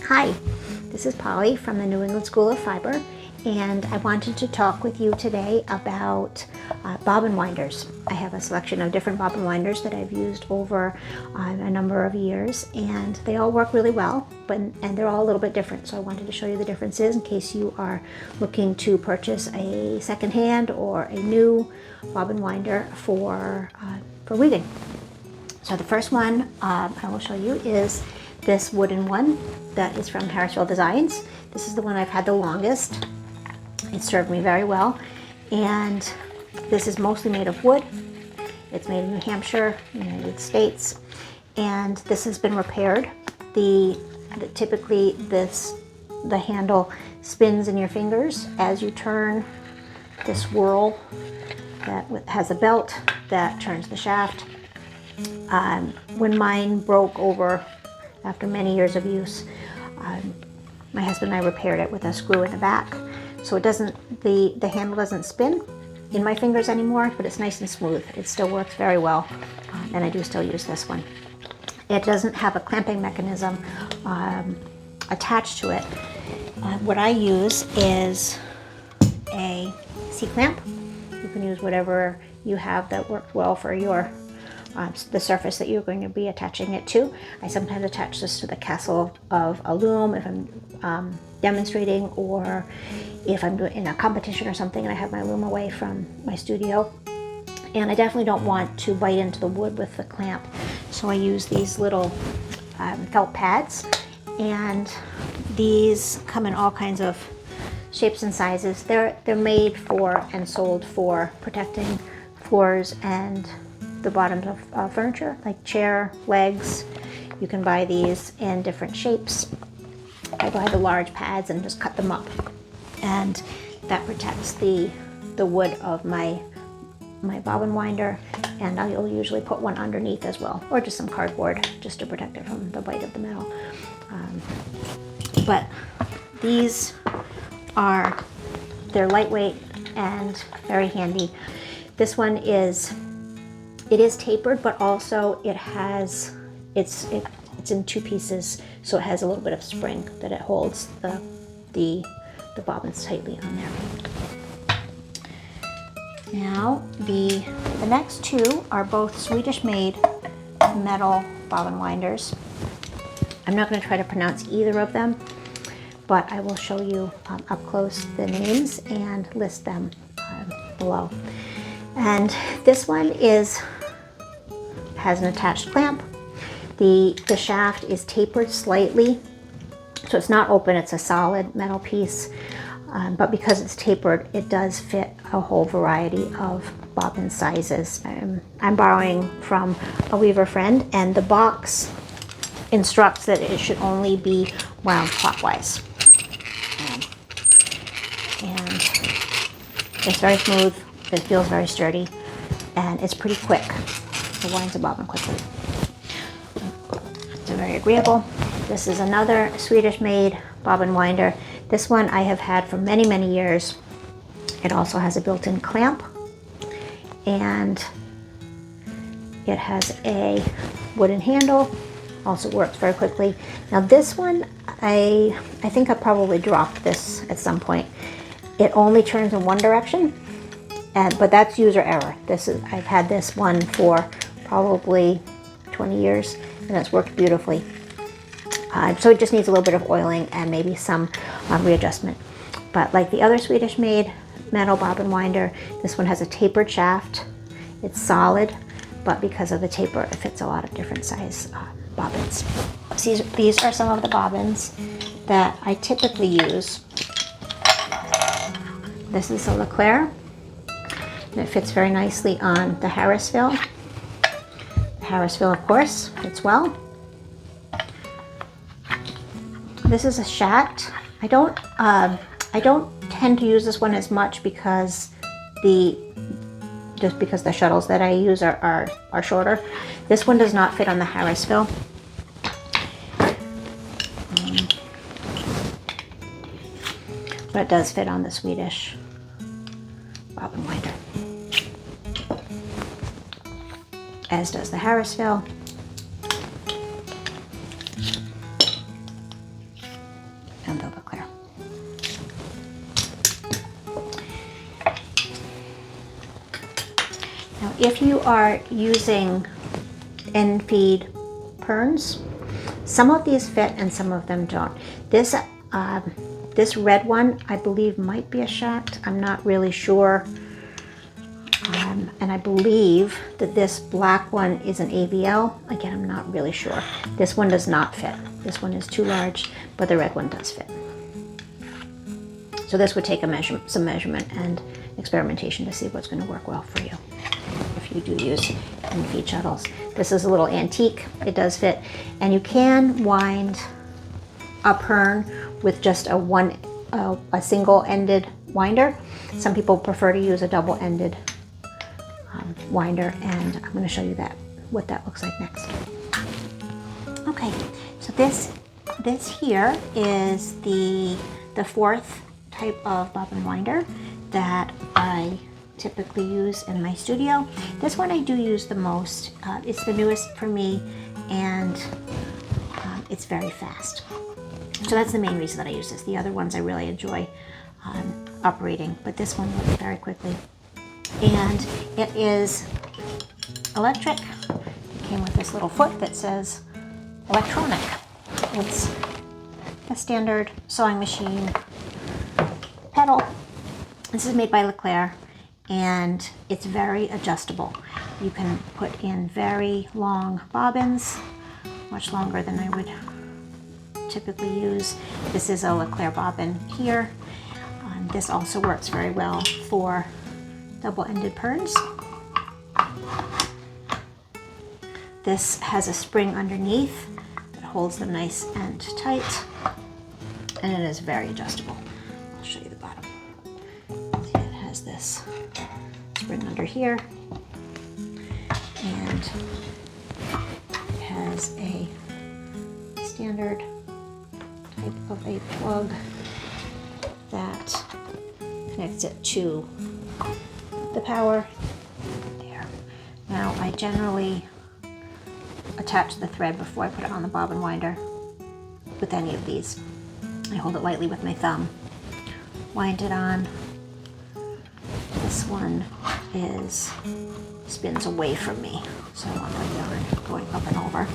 Hi, this is Polly from the New England School of Fiber, and I wanted to talk with you today about bobbin winders. I have a selection of different bobbin winders that I've used over a number of years, and they all work really well, and they're all a little bit different. So I wanted to show you the differences in case you are looking to purchase a secondhand or a new bobbin winder for weaving. So the first one I will show you is this wooden one that is from Harrisville Designs. This is the one I've had the longest. It served me very well, and this is mostly made of wood. It's made in New Hampshire, United States, and this has been repaired. Typically the handle spins in your fingers as you turn this whirl that has a belt that turns the shaft. When mine broke over after many years of use, my husband and I repaired it with a screw in the back, so it doesn't, the handle doesn't spin in my fingers anymore, but it's nice and smooth. It still works very well, and I do still use this one. It doesn't have a clamping mechanism attached to it. What I use is a C-clamp. You can use whatever you have that works well for your the surface that you're going to be attaching it to. I sometimes attach this to the castle of a loom if I'm demonstrating, or if I'm doing in a competition or something and I have my loom away from my studio. And I definitely don't want to bite into the wood with the clamp, so I use these little felt pads, and these come in all kinds of shapes and sizes. They're made for and sold for protecting floors and the bottoms of furniture, like chair legs. You can buy these in different shapes. I buy the large pads and just cut them up, and that protects the wood of my bobbin winder. And I'll usually put one underneath as well, or just some cardboard just to protect it from the bite of the metal. But these they're lightweight and very handy. This one is tapered, but also it's in two pieces, so it has a little bit of spring that it holds the bobbins tightly on there. Now the next two are both Swedish made metal bobbin winders. I'm not going to try to pronounce either of them, but I will show you up close the names and list them below. And this one has an attached clamp. The shaft is tapered slightly, so it's not open, it's a solid metal piece, but because it's tapered, it does fit a whole variety of bobbin sizes. I'm borrowing from a weaver friend, and the box instructs that it should only be wound clockwise. And it's very smooth, it feels very sturdy, and it's pretty quick. It winds a bobbin quickly. It's very agreeable. This is another Swedish made bobbin winder. This one I have had for many, many years. It also has a built-in clamp, and it has a wooden handle. Also works very quickly. Now this one, I think I probably dropped this at some point. It only turns in one direction, but that's user error. I've had this one for probably 20 years, and it's worked beautifully. So it just needs a little bit of oiling and maybe some readjustment. But like the other Swedish made metal bobbin winder, this one has a tapered shaft. It's solid, but because of the taper, it fits a lot of different size bobbins. These are some of the bobbins that I typically use. This is a Leclerc, and it fits very nicely on the Harrisville. Harrisville, of course, fits well. This is a shat. I don't tend to use this one as much because the shuttles that I use are shorter. This one does not fit on the Harrisville. But it does fit on the Swedish bobbin winder, as does the Harrisville. Leclerc. Now, if you are using end feed perns, some of these fit and some of them don't. This red one, I believe, might be a shunt. I'm not really sure. And I believe that this black one is an AVL. Again, I'm not really sure. This one does not fit. This one is too large, but the red one does fit. So this would take some measurement and experimentation to see what's going to work well for you if you do use end feed shuttles. This is a little antique. It does fit. And you can wind a pern with just a single-ended winder. Some people prefer to use a double-ended winder, and I'm going to show you what that looks like next. Okay, so this here is the fourth type of bobbin winder that I typically use in my studio. This one I do use the most. It's the newest for me, and it's very fast. So that's the main reason that I use this. The other ones I really enjoy operating, but this one works very quickly. And it is electric. It came with this little foot that says electronic. It's a standard sewing machine pedal. This is made by Leclerc, and it's very adjustable. You can put in very long bobbins, much longer than I would typically use. This is a Leclerc bobbin here. This also works very well for double-ended perns. This has a spring underneath that holds them nice and tight, and it is very adjustable. I'll show you the bottom. See, it has this spring under here, and it has a standard type of a plug that connects it to the power there. Now, I generally attach the thread before I put it on the bobbin winder with any of these. I hold it lightly with my thumb, wind it on. This one spins away from me, so I want my yarn going up and over.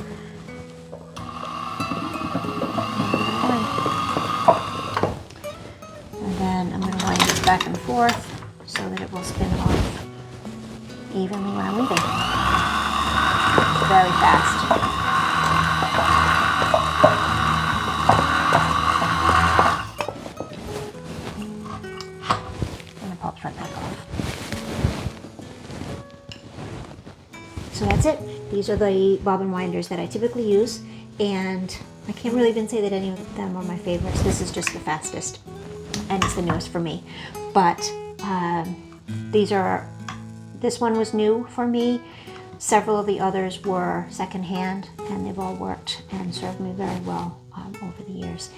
And then I'm going to wind this back and forth so that it will spin off evenly when I'm weaving. Very fast. And it pops right back off. So that's it. These are the bobbin winders that I typically use, and I can't really even say that any of them are my favorites. This is just the fastest, and it's the newest for me. But this one was new for me. Several of the others were secondhand, and they've all worked and served me very well over the years.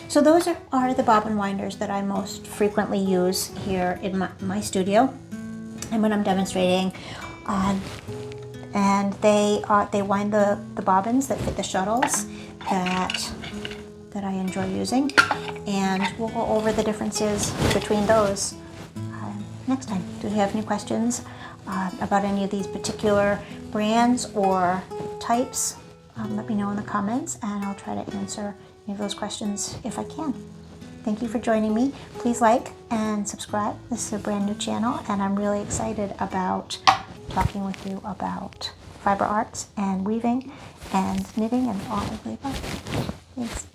So those are the bobbin winders that I most frequently use here in my studio and when I'm demonstrating. And they wind the bobbins that fit the shuttles that I enjoy using, and we'll go over the differences between those next time. Do you have any questions about any of these particular brands or types? Let me know in the comments, and I'll try to answer any of those questions if I can. Thank you for joining me. Please like and subscribe. This is a brand new channel, and I'm really excited about talking with you about fiber arts and weaving and knitting and all of the above. Thanks.